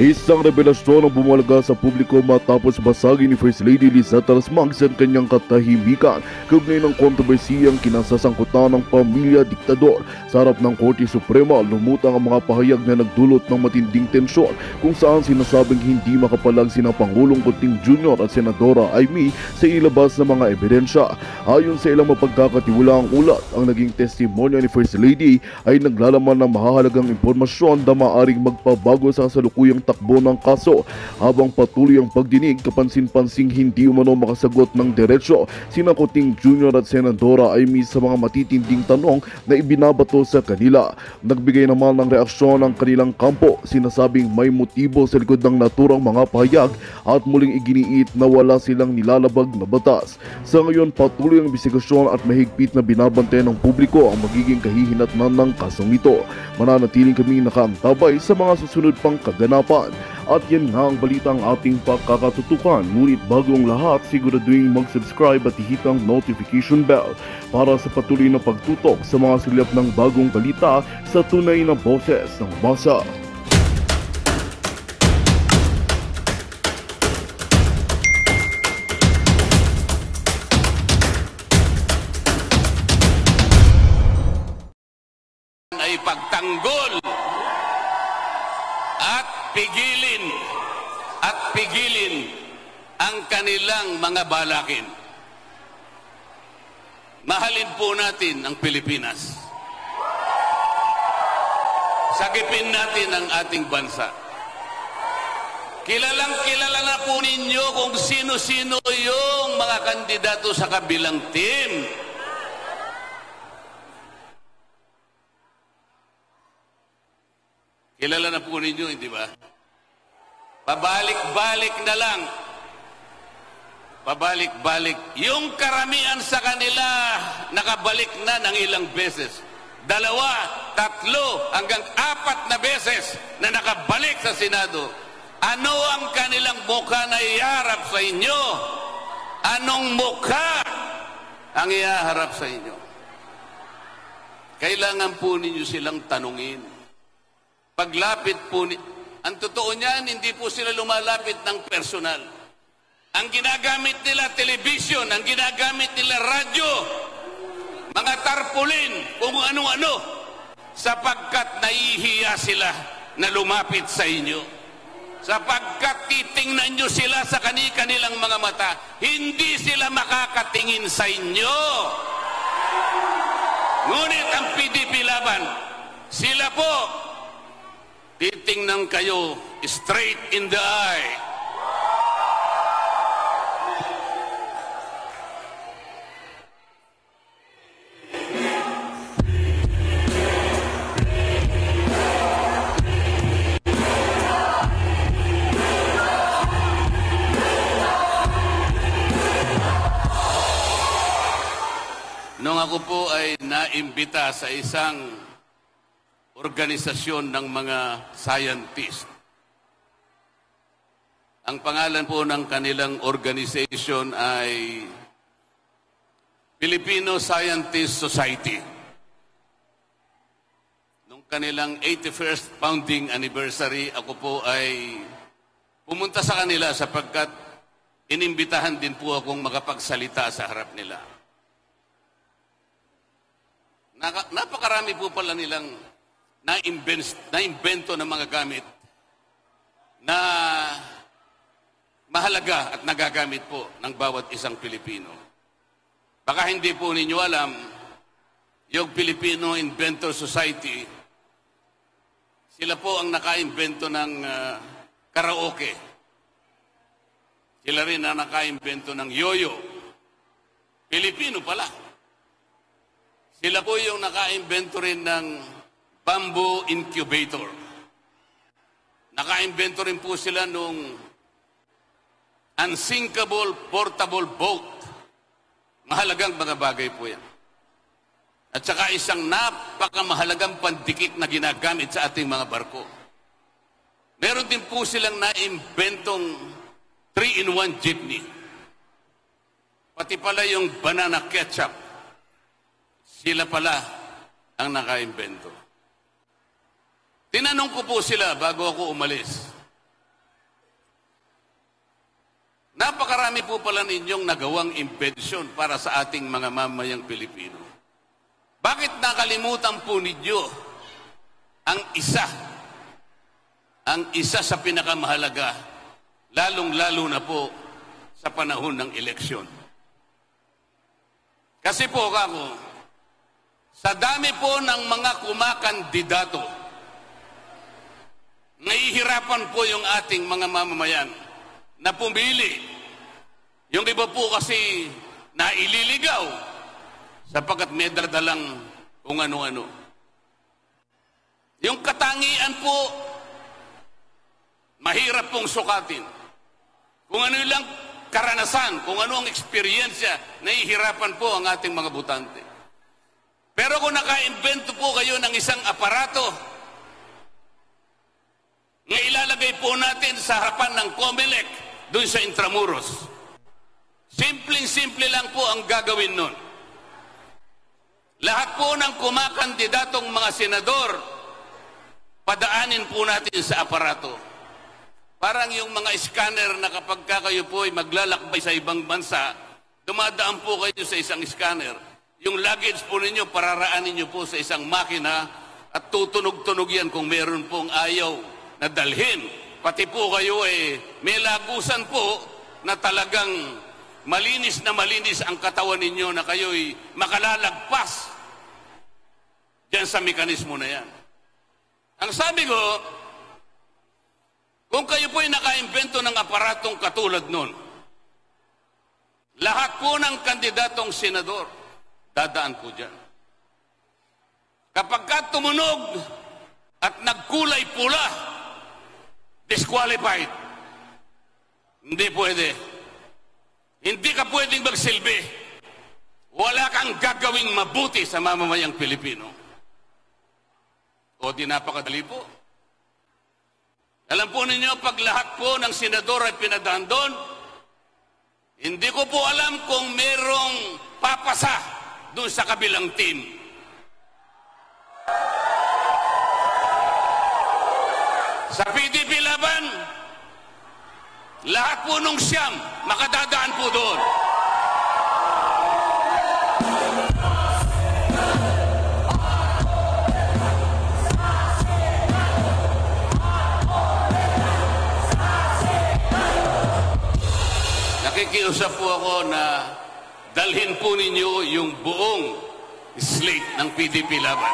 Isang revelasyon ang bumalaga sa publiko matapos basagin ni First Lady Liza Talasmags ang kanyang katahimikan kaugnay ng kontrobersiyang kinasasangkutan ng pamilya diktador. Sa harap ng Korte Suprema, lumutang ang mga pahayag na nagdulot ng matinding tensyon kung saan sinasabing hindi makapalag sina Pangulong Kuting Jr. at Senadora Amy sa ilabas na mga ebidensya. Ayon sa ilang mapagkakatiwalaang ulat, ang naging testimonya ni First Lady ay naglalaman ng mahahalagang impormasyon na maaaring magpabago sa kasalukuyang takbo ng kaso. Habang patuloy ang pagdinig, kapansin-pansing hindi umano makasagot ng diretsyo sina Kuting Jr. at Senadora Amy sa mga matitinding tanong na ibinabato sa kanila. Nagbigay naman ng reaksyon ang kanilang kampo, sinasabing may motibo sa likod ng naturang mga pahayag at muling iginiit na wala silang nilalabag na batas. Sa ngayon, patuloy ang investigasyon at mahigpit na binabantayan ng publiko ang magiging kahihinatnan ng kasong ito. Mananatiling kaming nakaantabay sa mga susunod pang kaganapan. At yan nga ang balita ang ating pagkakatutukan. Ngunit bago ang lahat, siguraduhin mag-subscribe at ihit ang notification bell para sa patuloy na pagtutok sa mga silip ng bagong balita sa tunay na boses ng masa. Ay pagtanggol at pigilin ang kanilang mga balakin. Mahalin po natin ang Pilipinas. Sagipin natin ang ating bansa. Kilala na po ninyo kung sino-sino yung mga kandidato sa kabilang team. Kilala na po ninyo, hindi ba? Pabalik-balik na lang. Pabalik-balik. Yung karamihan sa kanila, nakabalik na ng ilang beses. 2, 3, hanggang 4 na beses na nakabalik sa Senado. Ano ang kanilang mukha na iharap sa inyo? Anong mukha ang iharap sa inyo? Kailangan po ninyo silang tanungin. Paglapit po, ang totoo niyan, hindi po sila lumalapit ng personal. Ang ginagamit nila, television, ang ginagamit nila, radyo, mga tarpaulin, kung ano-ano, sapagkat nahihiya sila na lumapit sa inyo. Sapagkat titingnan nyo sila sa kanilang mga mata, hindi sila makakatingin sa inyo. Ngunit ang PDP laban, sila po, titingnan kayo straight in the eye. Nung ako po ay naimbita sa isang organisasyon ng mga scientist. Ang pangalan po ng kanilang organization ay Filipino Scientist Society. Nung kanilang 81st founding anniversary, ako po ay pumunta sa kanila sapagkat inimbitahan din po akong makapagsalita sa harap nila. Napakarami po pala nilang na-imbento ng mga gamit na mahalaga at nagagamit po ng bawat isang Pilipino. Baka hindi po ninyo alam, yung Filipino Inventor Society, sila po ang naka-imbento ng karaoke. Sila rin ang naka-imbento ng yoyo. Pilipino pala. Sila po yung naka-imbento rin ng bamboo incubator. Naka-imbento rin po sila nung unsinkable portable boat. Mahalagang mga bagay po yan. At saka isang napakamahalagang pandikit na ginagamit sa ating mga barko. Meron din po silang naimbentong 3-in-1 jeepney. Pati pala yung banana ketchup. Sila pala ang naka-imbento. Tinanong ko po sila bago ako umalis, Napakarami po pala ninyong nagawang imbensyon para sa ating mga mamayang Pilipino. Bakit nakalimutan po ninyo ang isa sa pinakamahalaga, lalong-lalo na po sa panahon ng eleksyon? Kasi po kako, sa dami po ng mga kumakandidato, nahihirapan po yung ating mga mamamayan na pumili. Yung iba po kasi naililigaw sapagkat may dadalang kung ano-ano. Yung katangian po, mahirap pong sukatin. Kung ano lang karanasan, kung ano ang eksperyensya, nahihirapan po ang ating mga botante. Pero kung naka-invento po kayo ng isang aparato na ilalagay po natin sa harapan ng COMELEC doon sa Intramuros, simpleng-simple lang po ang gagawin nun. Lahat po ng kumakandidatong mga senador, padaanin po natin sa aparato. Parang yung mga scanner na kapag kayo po ay maglalakbay sa ibang bansa, dumadaan po kayo sa isang scanner. Yung luggage po ninyo, pararaanin nyo po sa isang makina at tutunog-tunog yan kung meron pong ayaw na dalhin. Pati po kayo may lagusan po na talagang malinis na malinis ang katawan ninyo na kayo'y makalalagpas dyan sa mekanismo na yan. Ang sabi ko, kung kayo po'y naka-imbento ng aparatong katulad nun, lahat po ng kandidatong senador, dadaan po dyan. Kapag ka tumunog at nagkulay pula, disqualified. Hindi pwede. Hindi ka pwedeng magsilbi. Wala kang gagawing mabuti sa mamamayang Pilipino. O di napakadali po. Alam po ninyo, pag lahat po ng senador ay pinadaan doon, hindi ko po alam kung merong papasa doon sa kabilang team. Sa PDP laban, lahat po nung siyam, makadadaan po doon. Nakikiusap po ako na dalhin po ninyo yung buong slate ng PDP laban.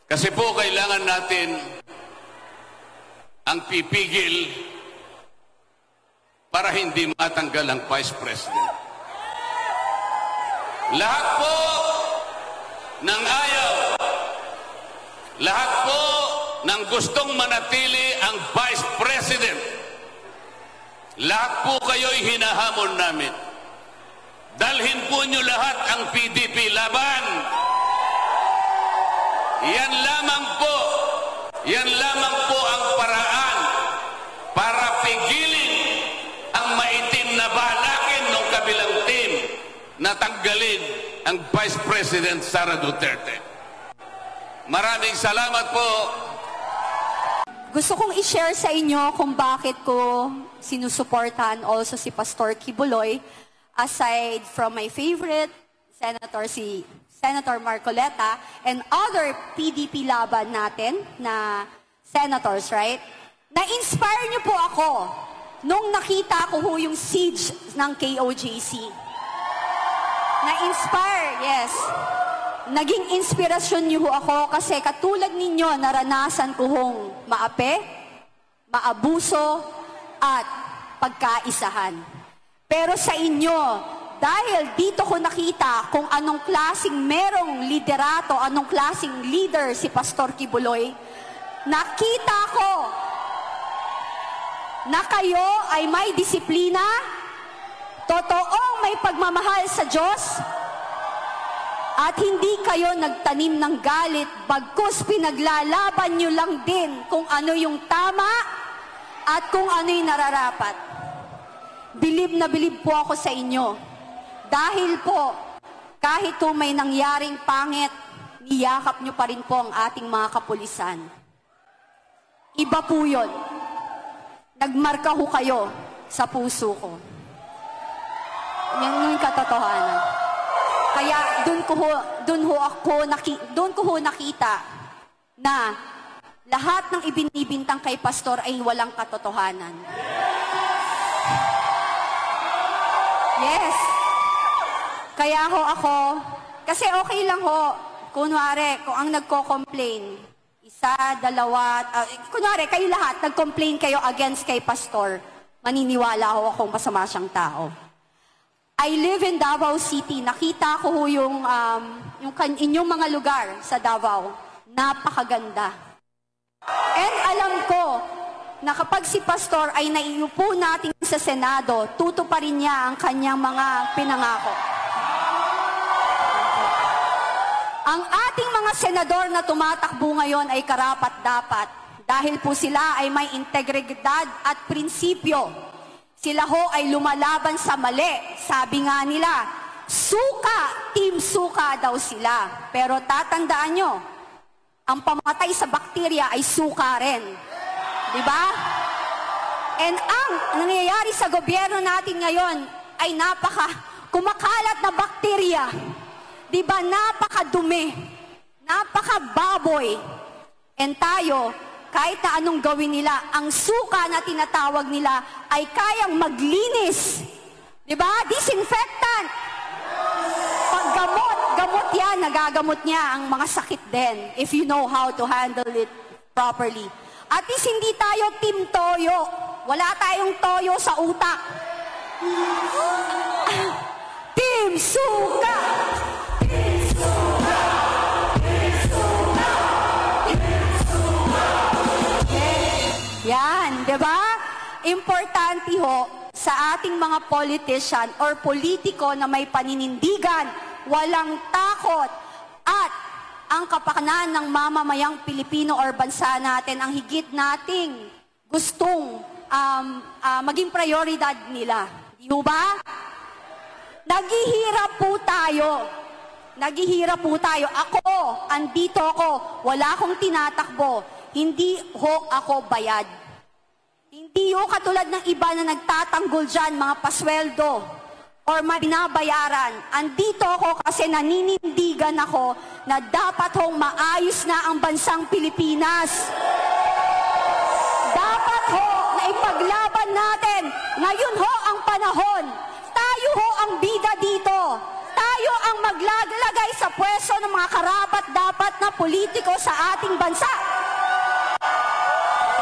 Kasi po kailangan natin ang pipigil para hindi matanggal ang Vice President. Lahat po ng ayaw, lahat po ng gustong manatili ang Vice President, lahat po kayo'y hinahamon namin. Dalhin po nyo lahat ang PDP laban. Yan lamang po ang paraan para pigilin ang maitim na balakin ng kabilang team na tanggalin ang Vice President Sara Duterte. Maraming salamat po. Gusto kong i-share sa inyo kung bakit ko sinusuportahan also si Pastor Kibuloy, aside from my favorite senator, si Senator Marcoleta, and other PDP laban natin na senators, right? Na-inspire niyo po ako nung nakita ko yung siege ng KOJC. Na-inspire, yes. Naging inspirasyon niyo ako kasi katulad ninyo, naranasan ko hong maape, maabuso, at pagkaisahan. Pero sa inyo, dahil dito ko nakita kung anong klaseng merong liderato, anong klaseng leader si Pastor Kibuloy, nakita ko na kayo ay may disiplina, totoong may pagmamahal sa Diyos, at hindi kayo nagtanim ng galit, bagkus pinaglalaban nyo lang din kung ano yung tama at kung ano yung nararapat. bilib na bilib po ako sa inyo. Dahil po, kahit po may nangyaring pangit, niyakap nyo pa rin po ang ating mga kapulisan. Iba po yun. Nagmarka ho kayo sa puso ko. Yan yung katotohanan. Kaya doon ko ho nakita na lahat ng ibinibintang kay pastor ay walang katotohanan. Yes. Kaya ho ako, kasi okay lang ho, kunwari, kung ang nagko-complain, isa, dalawa, kunwari, kayo lahat, nag-complain kayo against kay pastor, maniniwala ho akong masama siyang tao. I live in Davao City. Nakita ko ho yung inyong mga lugar sa Davao. Napakaganda. And alam ko na kapag si pastor ay naiupo natin sa Senado, tutuparin niya ang kanyang mga pinangako. Ang ating mga senador na tumatakbo ngayon ay karapat-dapat dahil po sila ay may integridad at prinsipyo. Sila ho ay lumalaban sa mali. Sabi nga nila, suka, team suka daw sila. Pero tatandaan nyo, ang pamatay sa bakterya ay suka rin. Diba? And ang nangyayari sa gobyerno natin ngayon ay kumakalat na bakterya. Diba? Napakadumi. Napakababoy. And tayo, kahit na anong gawin nila, ang suka na tinatawag nila ay kayang maglinis. Diba? Disinfectant. Gamot yan, nagagamot niya ang mga sakit din if you know how to handle it properly. At least hindi tayo team toyo. Wala tayong toyo sa utak. Team suka! Team suka! Team suka! Team suka! Yan, diba? Importante ho sa ating mga politician or politiko na may paninindigan, walang takot, at ang kapakanan ng mamamayang Pilipino or bansa natin ang higit nating gustong maging prioridad nila. Di ba? Naghihirap po tayo. Naghihirap po tayo. Ako, andito ako, wala akong tinatakbo. Hindi ho ako bayad. Hindi ho katulad ng iba na nagtatanggol dyan, mga pasweldo or binabayaran. Andito ako kasi naninindigan ako na dapat hong maayos na ang bansang Pilipinas. Dapat ho na ipaglaban natin. Ngayon ho ang panahon. Tayo ho ang bida dito. Tayo ang maglalagay sa pwesto ng mga karapat-dapat na politiko sa ating bansa.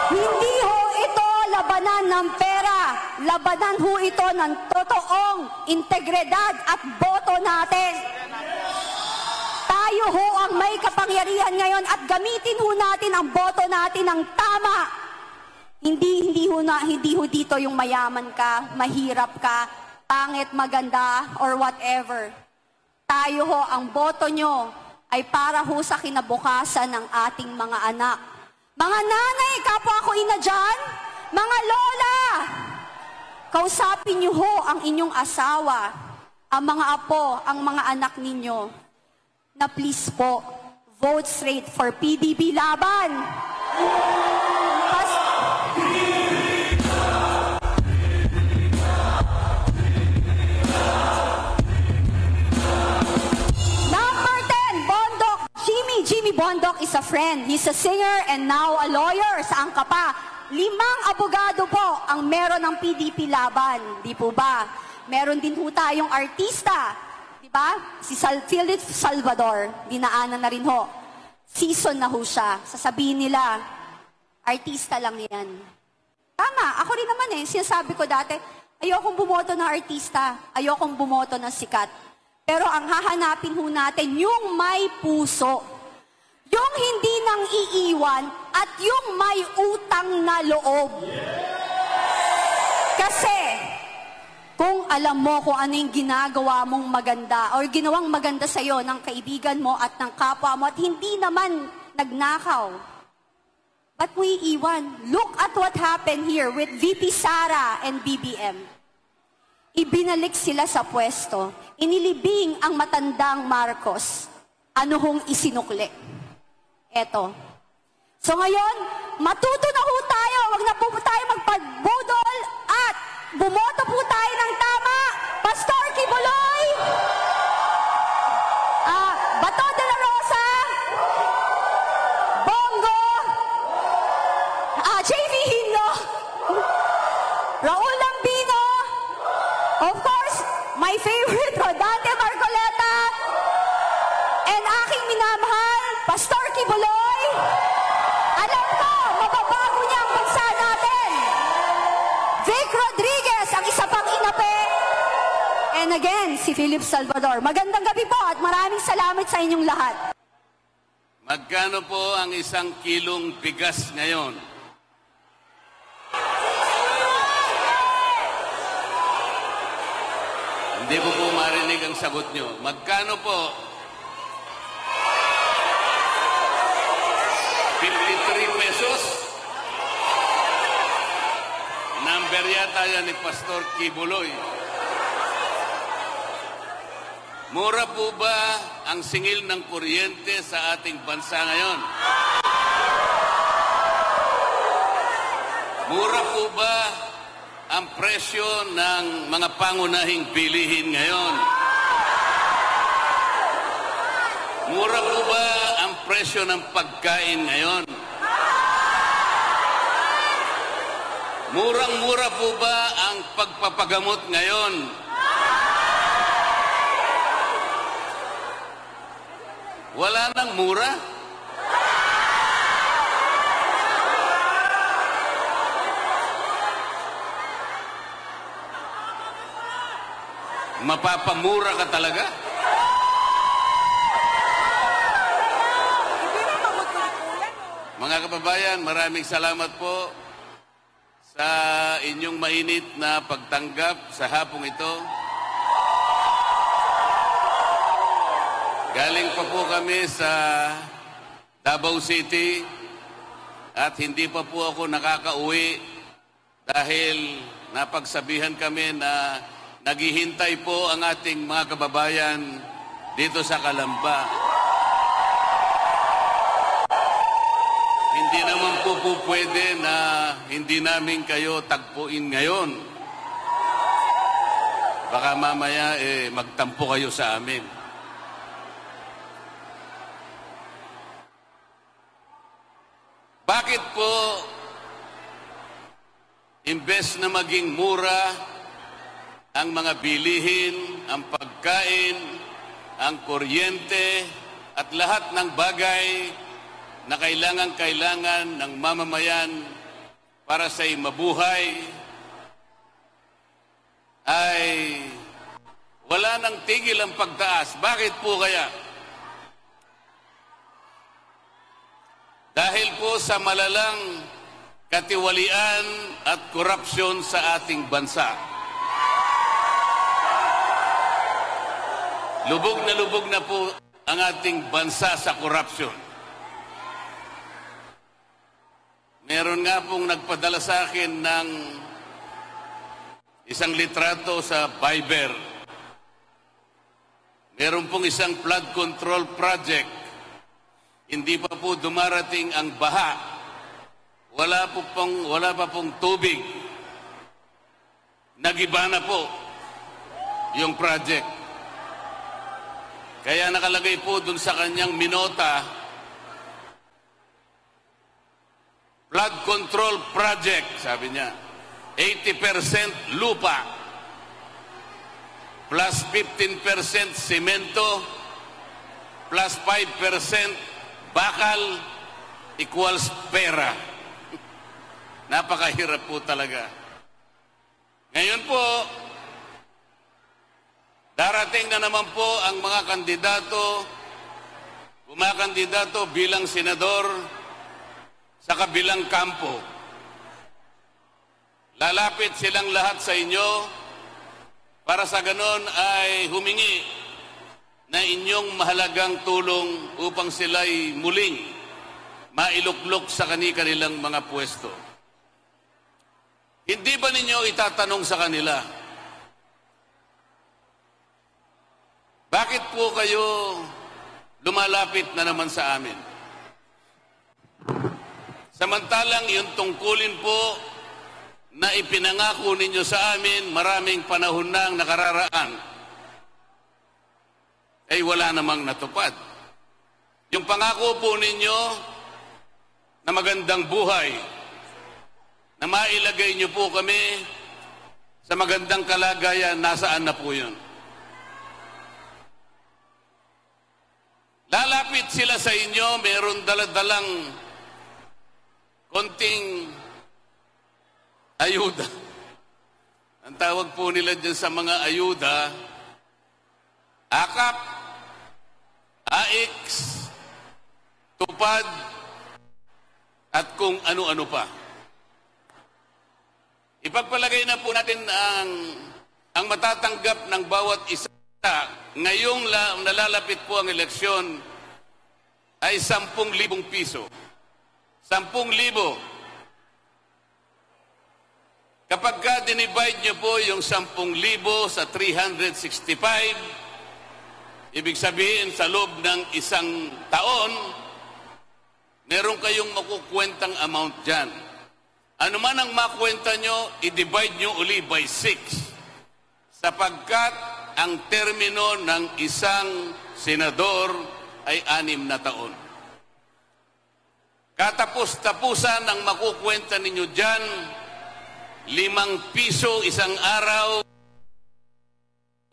Hindi ho ito labanan ng pera. Labanan ho ito ng totoong integridad at boto natin. Tayo ho ang may kapangyarihan ngayon at gamitin ho natin ang boto natin ng tama. Hindi ho dito yung mayaman ka, mahirap ka, pangit, maganda, or whatever. Tayo ho, ang boto nyo ay para ho sa kinabukasan ng ating mga anak. Mga nanay, kapwa ko ina dyan, mga lola, kausapin niyo ho ang inyong asawa, ang mga apo, ang mga anak ninyo, na please po, vote straight for PBB laban. Number 10, Bondok. Jimmy Bondok is a friend. He's a singer and now a lawyer. Saan ka pa? 5 abogado po ang meron ng PDP laban. Di po ba? Meron din po tayong artista. Di ba? Si Philip Salvador. Dinaanan na rin ho. Season na ho siya. Sasabihin nila, artista lang yan. Tama. Ako rin naman sinasabi ko dati, ayokong bumoto ng artista. Ayokong bumoto ng sikat. Pero ang hahanapin ho natin, yung may puso. Yung hindi nang iiwan at yung may utang na loob. Kasi, kung alam mo kung ano yung ginagawa mong maganda or ginawang maganda sa'yo ng kaibigan mo at ng kapwa mo at hindi naman nagnakaw, ba't mo iiwan? Look at what happened here with VP Sara and BBM. ibinalik sila sa pwesto, inilibing ang matandang Marcos. Ano hong isinukli? Eto. So ngayon, matuto na ho tayo, wag na po tayo magpagbudol at bumoto po tayo ng tama. Pastor Kibuloy, Bato de la Rosa, Bongo, JV Hino, Raul Lambino, of course, my favorite, Rodante Marcoleta, and aking minamahal, Pastor Kibuloy. Alam ko, mababago niya ang bansa natin. Vic Rodriguez, ang isa pang inape. And again, si Philip Salvador. Magandang gabi po at maraming salamat sa inyong lahat. Magkano po ang 1 kilong bigas ngayon? Hindi ko po marinig ang sagot nyo. Magkano po? 53 pesos? Number yata yan ni Pastor Kibuloy. Mura po ba ang singil ng kuryente sa ating bansa ngayon? Mura po ba ang presyo ng mga pangunahing bilihin ngayon? Mura po ba ang presyo ng pagkain ngayon? Murang-mura po ba ang pagpapagamot ngayon? Wala nang mura? Mapapamura ka talaga? Mga kababayan, maraming salamat po sa inyong mainit na pagtanggap sa hapong ito. Galing pa po kami sa Davao City at hindi pa po ako nakakauwi dahil napagsabihan kami na naghihintay po ang ating mga kababayan dito sa Calamba. Hindi naman po pwede na hindi namin kayo tagpuin ngayon. Baka mamaya magtampo kayo sa amin. Bakit po, imbes na maging mura ang mga bilihin, ang pagkain, ang kuryente, at lahat ng bagay na kailangan ng mamamayan para sa mabuhay, ay wala nang tigil ang pagtaas? Bakit po kaya? Dahil po sa malalang katiwalian at korupsyon sa ating bansa. Lubog na po ang ating bansa sa korupsyon. Meron nga pong nagpadala sa akin ng isang litrato sa Viber. Meron pong isang flood control project. Hindi pa po dumarating ang baha. Wala pa pong tubig. Nagiba na po yung project. Kaya nakalagay po dun sa kanyang minota, flood control project, sabi niya. 80% lupa, plus 15% semento, plus 5% bakal equals pera. Napakahirap po talaga. Ngayon po, darating na naman po ang mga kandidato, kumakandidato bilang senador sa kabilang kampo. Lalapit silang lahat sa inyo para sa ganon ay humingi na inyong mahalagang tulong upang sila'y muling mailuklok sa kanilang mga pwesto. Hindi ba ninyo itatanong sa kanila, Bakit po kayo lumalapit na naman sa amin? Samantalang yung tungkulin po na ipinangako ninyo sa amin maraming panahon nang nakararaan, ay wala namang natupad. Yung pangako po ninyo na magandang buhay, na mailagay nyo po kami sa magandang kalagayan, nasaan na po yun? Lalapit sila sa inyo, meron daladalang konting ayuda. Ang tawag po nila dyan sa mga ayuda, AKAP, AX, tupad, at kung ano-ano pa. Ipagpalagay na po natin ang matatanggap ng bawat isa. Ngayong nalalapit po ang eleksyon ay 10,000 piso. 10,000. Kapag ka dinivide nyo po yung 10,000 sa 365, ibig sabihin sa loob ng isang taon, meron kayong makukwentang amount dyan. Ano man ang makwenta nyo, i-divide nyo uli by 6. Sapagkat ang termino ng isang senador ay 6 na taon. Katapos-tapusan ang makukwenta ninyo dyan, 5 piso isang araw,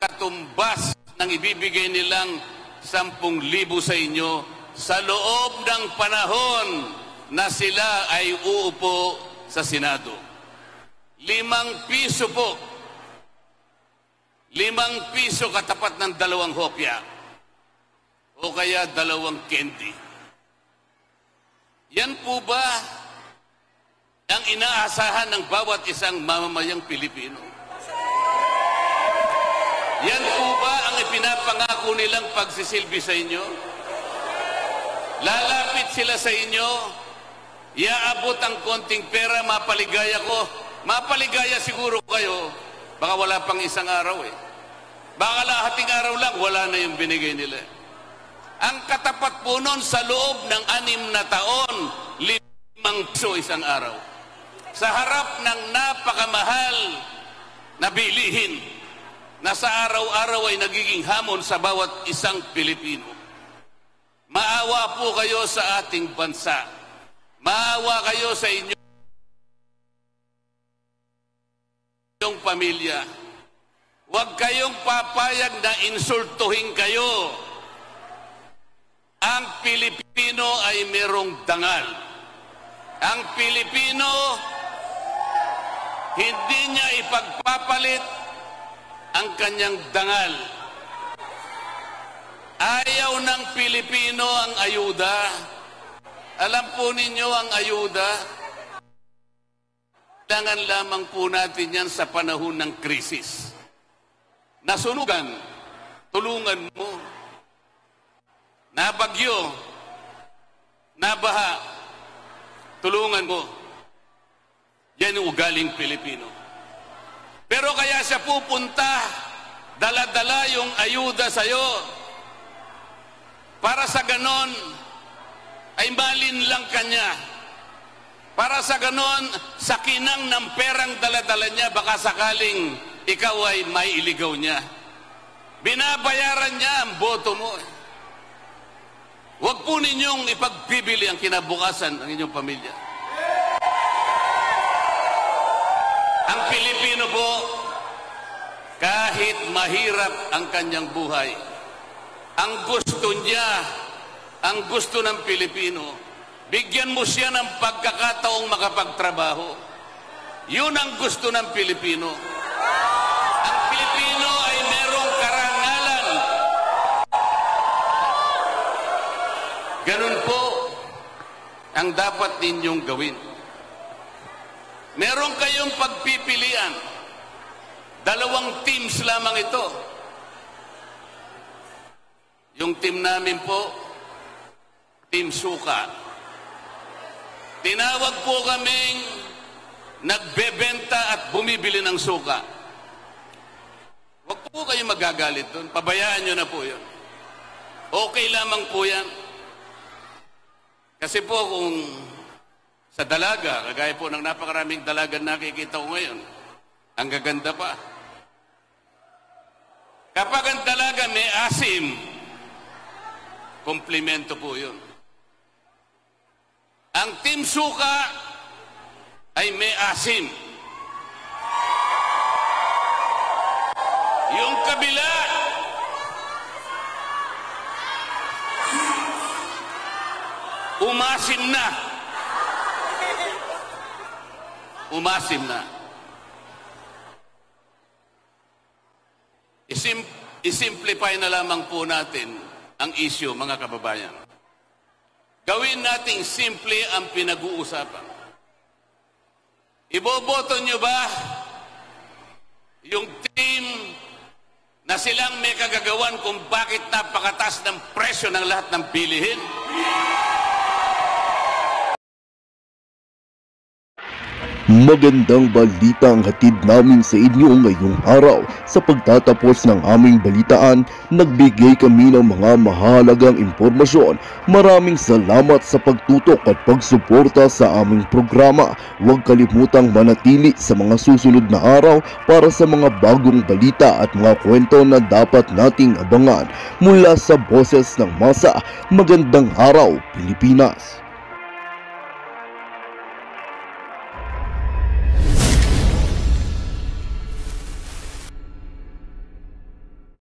katumbas ng ibibigay nilang 10,000 sa inyo sa loob ng panahon na sila ay uupo sa Senado. 5 piso po. 5 piso katapat ng 2 hopya o kaya 2 candy. Yan po ba ang inaasahan ng bawat isang mamamayang Pilipino? Yan po ba ang ipinapangako nilang pagsisilbi sa inyo? Lalapit sila sa inyo, iaabot ang konting pera, mapaligaya ko. Mapaligaya siguro kayo, baka wala pang isang araw eh. Baka lahating araw lang, wala na yung binigay nila. Ang katapat po nun sa loob ng 6 na taon, 5 piso isang araw. Sa harap ng napakamahal na bilihin na sa araw-araw ay nagiging hamon sa bawat isang Pilipino. Maawa po kayo sa ating bansa. Maawa kayo sa inyong pamilya. Huwag kayong papayag na insultuhin kayo. Ang Pilipino ay merong dangal. Ang Pilipino, hindi niya ipagpapalit ang kanyang dangal. Ayaw ng Pilipino ang ayuda. Alam po ninyo ang ayuda, kailangan lamang po natin yan sa panahon ng krisis. Nasunugan, tulungan mo. Nabagyo, nabaha, tulungan mo. Yan ang ugaling Pilipino. Pero kaya siya pupunta, dala-dala yung ayuda sa'yo. Para sa ganon, ay malinlang kanya. Para sa ganon, sa kinang ng perang dala-dala niya, baka sakaling ikaw ay may iligaw niya. Binabayaran niya ang boto mo. Huwag po ninyong ipagbibili ang kinabukasan ng inyong pamilya. Ang Pilipino po, kahit mahirap ang kanyang buhay, ang gusto niya, ang gusto ng Pilipino, bigyan mo siya ng pagkakataong makapagtrabaho. Yun ang gusto ng Pilipino. Ang Pilipino ay merong karangalan. Ganun po ang dapat ninyong gawin. Meron kayong pagpipilian. 2 teams lamang ito. Yung team namin po, Team Suka. Tinawag po kaming nagbebenta at bumibili ng suka. Huwag po Huwag po kayo magagalit doon. Pabayaan nyo na po yun. Okay lamang po yan. Kasi po kung sa dalaga, kagaya po ng napakaraming dalaga nakikita ko ngayon, ang gaganda pa. Kapag ang dalaga may asim, komplimento po yun. Ang Team Suka ay may asim. Yung kabila, umasim na. Umasim na. Isimplify na lamang po natin ang issue, mga kababayan. Gawin nating simple ang pinag-uusapan. Iboboto nyo ba yung team na silang may kagagawan kung bakit napakatas ng presyo ng lahat ng bilihin? Magandang balita ang hatid namin sa inyo ngayong araw. Sa pagtatapos ng aming balitaan, nagbigay kami ng mga mahalagang impormasyon. Maraming salamat sa pagtutok at pagsuporta sa aming programa. Huwag kalimutang manatili sa mga susunod na araw para sa mga bagong balita at mga kwento na dapat nating abangan. Mula sa Boses ng Masa, magandang araw, Pilipinas!